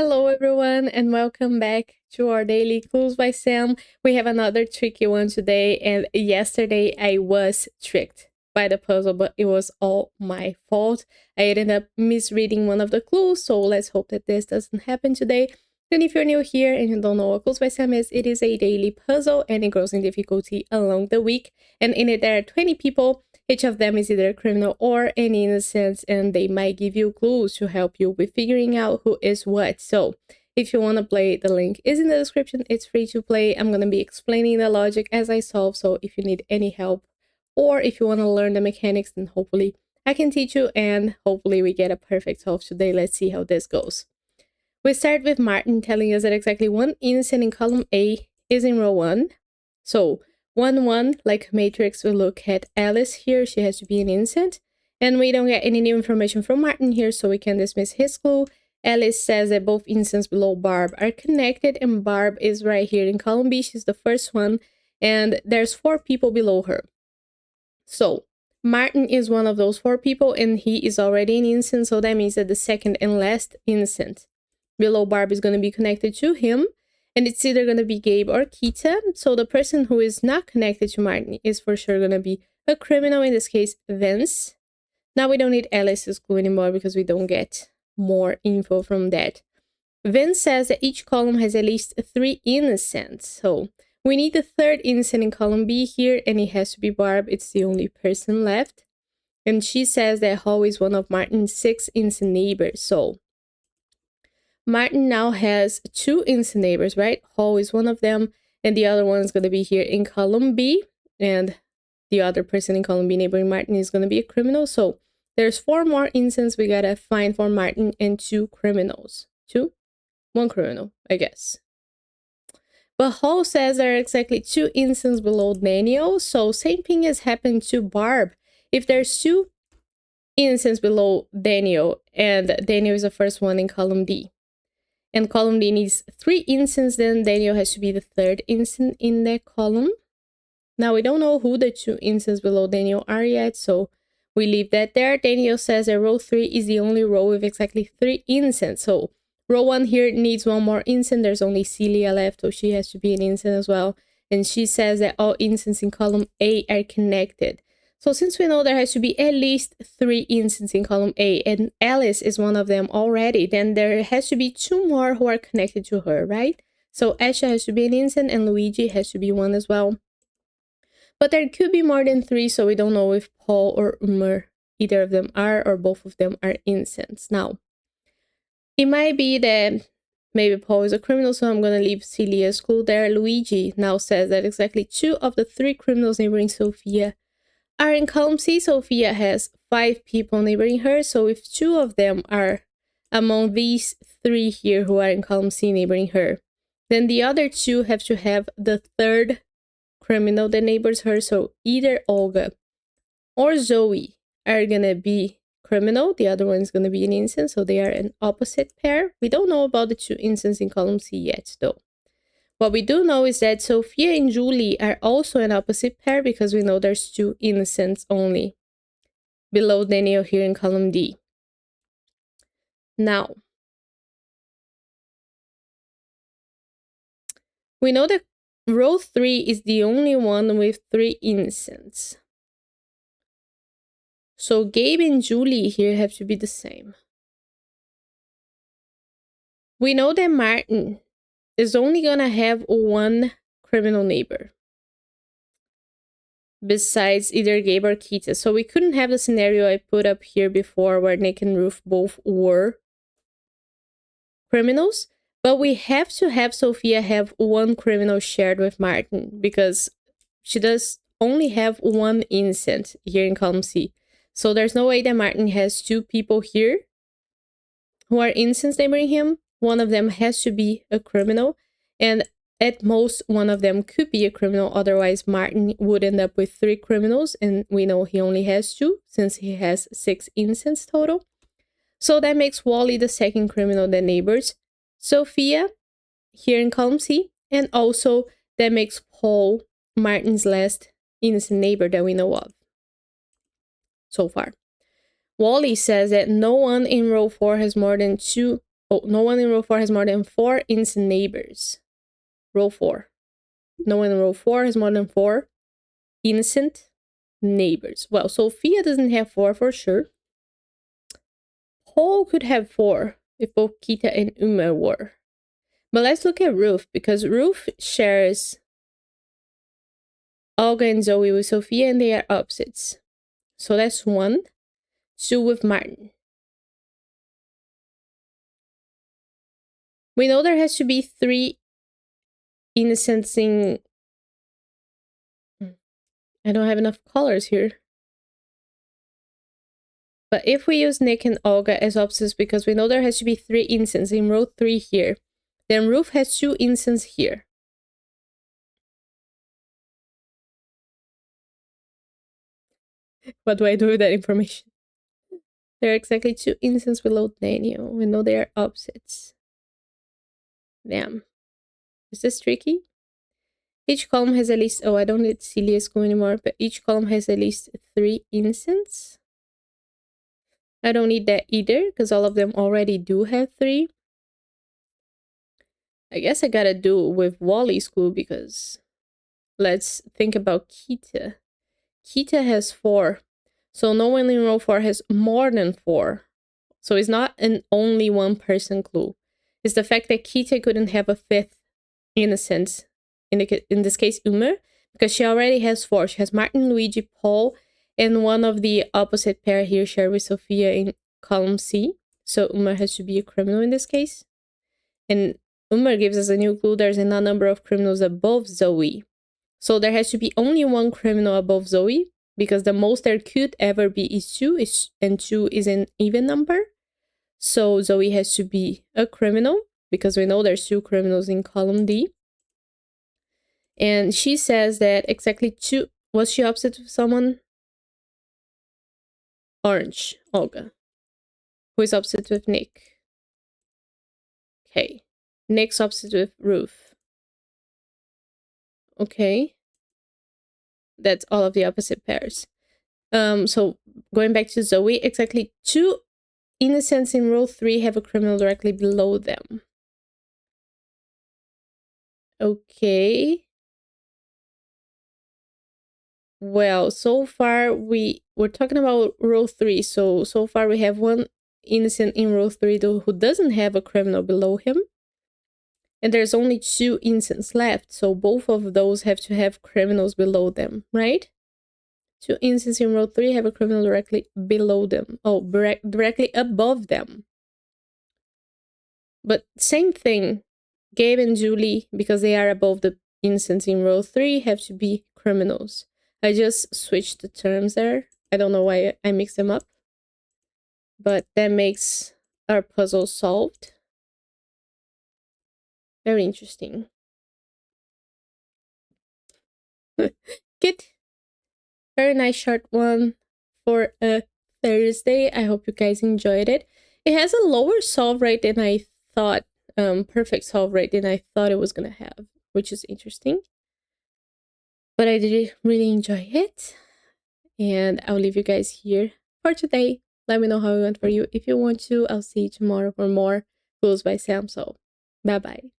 Hello everyone and welcome back to our daily clues by Sam. We have another tricky one today, and yesterday I was tricked by the puzzle, but it was all my fault. I ended up misreading one of the clues, so let's hope that this doesn't happen today. And if you're new here and you don't know what Clues by Sam is, it is a daily puzzle and it grows in difficulty along the week. And in it there are 20 people. Each of them is either a criminal or an innocent, and they might give you clues to help you with figuring out who is what. So if you want to play, the link is in the description. It's free to play. I'm going to be explaining the logic as I solve, so if you need any help or if you want to learn the mechanics, then hopefully I can teach you, and hopefully we get a perfect solve today. Let's see how this goes. We start with Martin telling us that exactly one innocent in column A is in row 1. So 1, like Matrix, we look at Alice here. She has to be an innocent. And we don't get any new information from Martin here, so we can dismiss his clue. Alice says that both innocents below Barb are connected, and Barb is right here in column B. She's the first one, and there's 4 people below her. So Martin is one of those 4 people, and he is already an innocent, so that means that the second and last innocent below Barb is going to be connected to him. And it's either going to be Gabe or Kita. So the person who is not connected to Martin is for sure going to be a criminal, in this case, Vince. Now we don't need Alice's clue anymore because we don't get more info from that. Vince says that each column has at least 3 innocents. So we need the 3rd innocent in column B here, and it has to be Barb. It's the only person left. And she says that Hall is one of Martin's 6 innocent neighbors. So Martin now has 2 innocent neighbors, right? Hall is one of them, and the other one is going to be here in column B, and the other person in column B neighboring Martin is going to be a criminal. So there's 4 more innocents we gotta find for Martin and 2 criminals. 1 criminal, I guess. But Hall says there are exactly 2 innocents below Daniel, so same thing has happened to Barb. If there's 2 innocents below Daniel, and Daniel is the first one in column D, and column D needs 3 innocents, then Daniel has to be the 3rd innocent in that column. Now we don't know who the 2 innocents below Daniel are yet, so we leave that there. Daniel says that row 3 is the only row with exactly 3 innocents. So row 1 here needs 1 more innocent. There's only Celia left, so she has to be an innocent as well. And she says that all innocents in column A are connected. So since we know there has to be at least 3 innocents in column A, and Alice is one of them already, then there has to be 2 more who are connected to her, right? So Asha has to be an innocent, and Luigi has to be one as well. But there could be more than 3, so we don't know if Paul or Umar, either of them are, or both of them are innocents. Now, it might be that maybe Paul is a criminal, so I'm going to leave Celia's clue there. Luigi now says that exactly 2 of the 3 criminals neighboring Sophia are in column C. Sophia has 5 people neighboring her, so if 2 of them are among these 3 here who are in column C neighboring her, then the other 2 have to have the 3rd criminal that neighbors her. So either Olga or Zoe are gonna be criminal, the other one is gonna be an innocent, so they are an opposite pair. We don't know about the 2 innocents in column C yet, though. What we do know is that Sophia and Julie are also an opposite pair, because we know there's 2 innocents only below Daniel here in column D. Now, we know that row 3 is the only one with 3 innocents. So Gabe and Julie here have to be the same. We know that Martin is only gonna have 1 criminal neighbor besides either Gabe or Kita. So we couldn't have the scenario I put up here before where Nick and Ruth both were criminals, but we have to have Sophia have 1 criminal shared with Martin, because she does only have 1 innocent here in column C. So there's no way that Martin has 2 people here who are innocents neighboring him. One of them has to be a criminal, and at most one of them could be a criminal. Otherwise Martin would end up with 3 criminals, and we know he only has 2 since he has 6 innocents total. So that makes Wally the 2nd criminal that neighbors Sophia here in column C, and also that makes Paul Martin's last innocent neighbor that we know of so far. Wally says that no one in row 4 has more than 2 Oh, no one in row 4 has more than 4 innocent neighbors. Row 4. No one in row 4 has more than 4 innocent neighbors. Well, Sophia doesn't have 4 for sure. Paul could have 4 if both Kita and Uma were. But let's look at Ruth, because Ruth shares Olga and Zoe with Sophia, and they are opposites. So that's 1. 2 with Martin. We know there has to be 3 innocents in... I don't have enough colors here. But if we use Nick and Olga as opposites, because we know there has to be 3 innocents in row 3 here, then Ruth has 2 innocents here. What do I do with that information? There are exactly 2 innocents below Daniel. We know they are opposites. Damn. Is this tricky? Each column has at least... Oh, I don't need Celia's clue anymore, but each column has at least 3 innocents. I don't need that either, because all of them already do have 3. I guess I gotta do it with Wally's clue, because let's think about Kita. Kita has 4. So no one in row 4 has more than 4. So it's not an only one person clue. It's the fact that Kita couldn't have a 5th innocent, in this case Uma, because she already has 4. She has Martin, Luigi, Paul, and one of the opposite pair here shared with Sophia in column C. So Uma has to be a criminal in this case. And Uma gives us a new clue. There's a number of criminals above Zoe. So there has to be only 1 criminal above Zoe, because the most there could ever be is 2, and 2 is an even number. So Zoe has to be a criminal, because we know there's 2 criminals in column D. And she says that exactly 2... Was she opposite with someone? Orange, Olga. Who is opposite with Nick? Okay. Nick's opposite with Ruth. Okay. That's all of the opposite pairs. So going back to Zoe, exactly 2 innocents in row 3 have a criminal directly below them. Okay. Well, so far we're talking about row 3. So far we have 1 innocent in row 3 who doesn't have a criminal below him. And there's only 2 innocents left. So both of those have to have criminals below them, right? 2 innocents in row 3 have a criminal directly below them. Oh, directly above them. But same thing. Gabe and Julie, because they are above the innocents in row 3, have to be criminals. I just switched the terms there. I don't know why I mixed them up. But that makes our puzzle solved. Very interesting. Good. Very nice short one for a Thursday. I hope you guys enjoyed it. It has a lower solve rate than I thought. Perfect solve rate than I thought it was gonna have, which is interesting. But I did really enjoy it. And I'll leave you guys here for today. Let me know how it went for you. If you want to, I'll see you tomorrow for more Clues by Sam. So, bye-bye.